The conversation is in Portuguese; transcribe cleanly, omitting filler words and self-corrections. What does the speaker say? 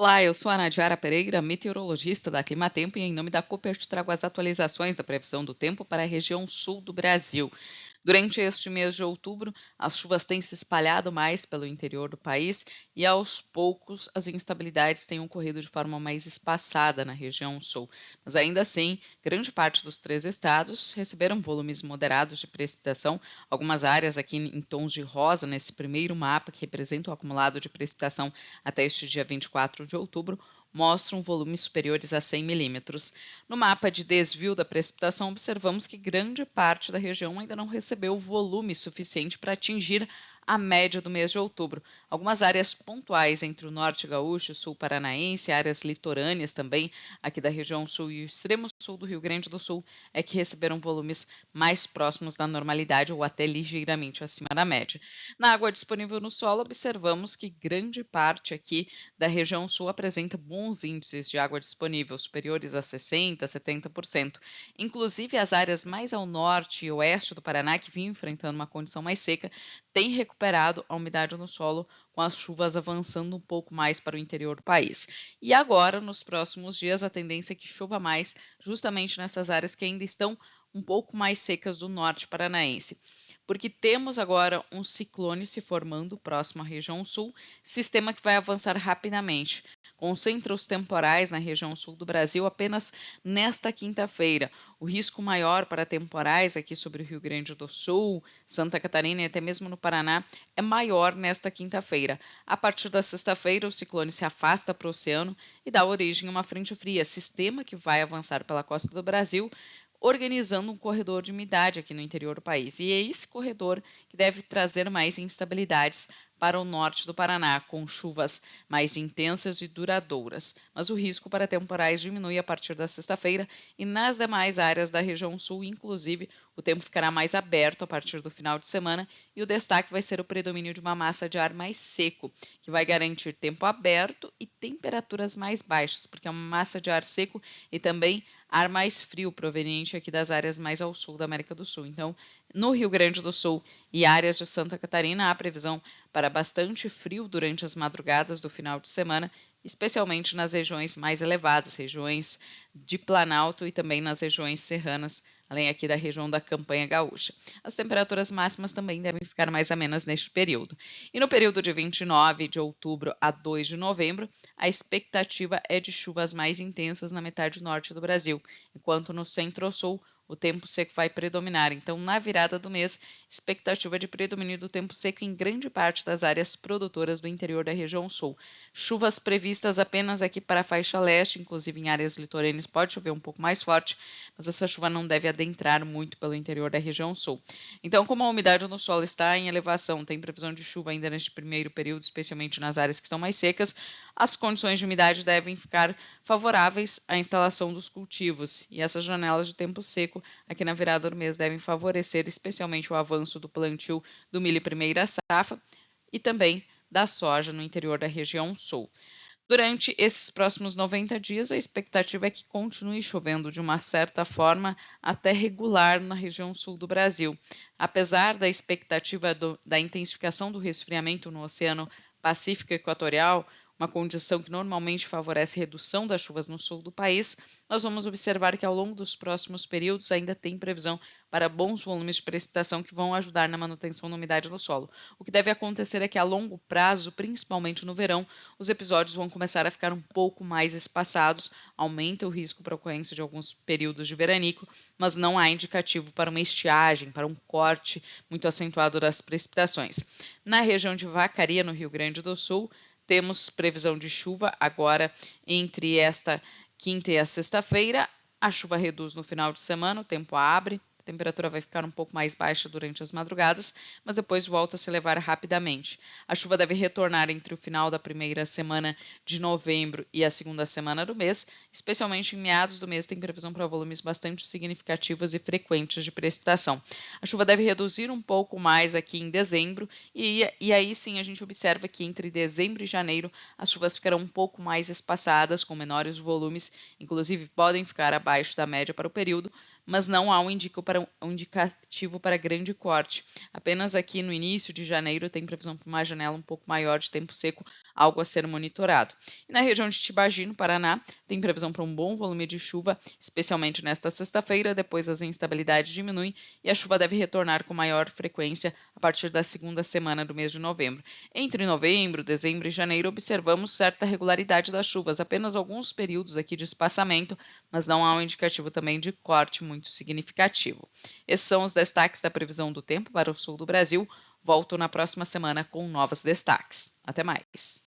Olá, eu sou a Nadiara Pereira, meteorologista da Climatempo, e em nome da Cooper te trago as atualizações da previsão do tempo para a região sul do Brasil. Durante este mês de outubro, as chuvas têm se espalhado mais pelo interior do país e, aos poucos, as instabilidades têm ocorrido de forma mais espaçada na região sul. Mas ainda assim, grande parte dos três estados receberam volumes moderados de precipitação. Algumas áreas aqui em tons de rosa, nesse primeiro mapa que representa o acumulado de precipitação até este dia 24 de outubro, mostram volumes superiores a 100 milímetros. No mapa de desvio da precipitação, observamos que grande parte da região ainda não recebeu volume suficiente para atingir a média do mês de outubro. Algumas áreas pontuais entre o norte gaúcho, sul paranaense, áreas litorâneas também, aqui da região sul e o extremo sul do Rio Grande do Sul, é que receberam volumes mais próximos da normalidade ou até ligeiramente acima da média. Na água disponível no solo, observamos que grande parte aqui da região sul apresenta bons índices de água disponível, superiores a 60%, 70%. Inclusive, as áreas mais ao norte e oeste do Paraná, que vinham enfrentando uma condição mais seca, têm recuperado a umidade no solo, com as chuvas avançando um pouco mais para o interior do país. E agora, nos próximos dias, a tendência é que chova mais justamente nessas áreas que ainda estão um pouco mais secas do norte paranaense, porque temos agora um ciclone se formando próximo à região sul, sistema que vai avançar rapidamente. Concentra os temporais na região sul do Brasil apenas nesta quinta-feira. O risco maior para temporais aqui sobre o Rio Grande do Sul, Santa Catarina e até mesmo no Paraná é maior nesta quinta-feira. A partir da sexta-feira, o ciclone se afasta para o oceano e dá origem a uma frente fria, sistema que vai avançar pela costa do Brasil, organizando um corredor de umidade aqui no interior do país. E é esse corredor que deve trazer mais instabilidades para o norte do Paraná, com chuvas mais intensas e duradouras. Mas o risco para temporais diminui a partir da sexta-feira e nas demais áreas da região sul, inclusive, o tempo ficará mais aberto a partir do final de semana e o destaque vai ser o predomínio de uma massa de ar mais seco, que vai garantir tempo aberto e temperaturas mais baixas, porque é uma massa de ar seco e também ar mais frio proveniente aqui das áreas mais ao sul da América do Sul. Então, no Rio Grande do Sul e áreas de Santa Catarina, há previsão para bastante frio durante as madrugadas do final de semana, especialmente nas regiões mais elevadas, regiões de Planalto e também nas regiões serranas, além aqui da região da Campanha Gaúcha. As temperaturas máximas também devem ficar mais amenas neste período. E no período de 29 de outubro a 2 de novembro, a expectativa é de chuvas mais intensas na metade norte do Brasil, enquanto no centro-sul o tempo seco vai predominar. Então, na virada do mês, expectativa de predomínio do tempo seco em grande parte das áreas produtoras do interior da região sul. Chuvas previstas apenas aqui para a faixa leste, inclusive em áreas litorâneas pode chover um pouco mais forte, mas essa chuva não deve adentrar muito pelo interior da região sul. Então, como a umidade no solo está em elevação, tem previsão de chuva ainda neste primeiro período, especialmente nas áreas que estão mais secas, as condições de umidade devem ficar favoráveis à instalação dos cultivos, e essas janelas de tempo seco aqui na virada do mês devem favorecer especialmente o avanço do plantio do milho primeira safra e também da soja no interior da região sul. Durante esses próximos 90 dias, a expectativa é que continue chovendo de uma certa forma até regular na região sul do Brasil. Apesar da expectativa da intensificação do resfriamento no Oceano Pacífico Equatorial, uma condição que normalmente favorece redução das chuvas no sul do país, nós vamos observar que ao longo dos próximos períodos ainda tem previsão para bons volumes de precipitação que vão ajudar na manutenção da umidade no solo. O que deve acontecer é que a longo prazo, principalmente no verão, os episódios vão começar a ficar um pouco mais espaçados, aumenta o risco para a ocorrência de alguns períodos de veranico, mas não há indicativo para uma estiagem, para um corte muito acentuado das precipitações. Na região de Vacaria, no Rio Grande do Sul, temos previsão de chuva agora entre esta quinta e a sexta-feira. A chuva reduz no final de semana, o tempo abre, a temperatura vai ficar um pouco mais baixa durante as madrugadas, mas depois volta a se elevar rapidamente. A chuva deve retornar entre o final da primeira semana de novembro e a segunda semana do mês, especialmente em meados do mês tem previsão para volumes bastante significativos e frequentes de precipitação. A chuva deve reduzir um pouco mais aqui em dezembro e aí sim a gente observa que entre dezembro e janeiro as chuvas ficarão um pouco mais espaçadas, com menores volumes, inclusive podem ficar abaixo da média para o período, mas não há um indicativo para grande corte. Apenas aqui no início de janeiro tem previsão para uma janela um pouco maior de tempo seco, algo a ser monitorado. E na região de Tibagi, no Paraná, tem previsão para um bom volume de chuva, especialmente nesta sexta-feira, depois as instabilidades diminuem e a chuva deve retornar com maior frequência a partir da segunda semana do mês de novembro. Entre novembro, dezembro e janeiro observamos certa regularidade das chuvas, apenas alguns períodos aqui de espaçamento, mas não há um indicativo também de corte muito significativo. Esses são os destaques da previsão do tempo para o sul do Brasil. Volto na próxima semana com novos destaques. Até mais!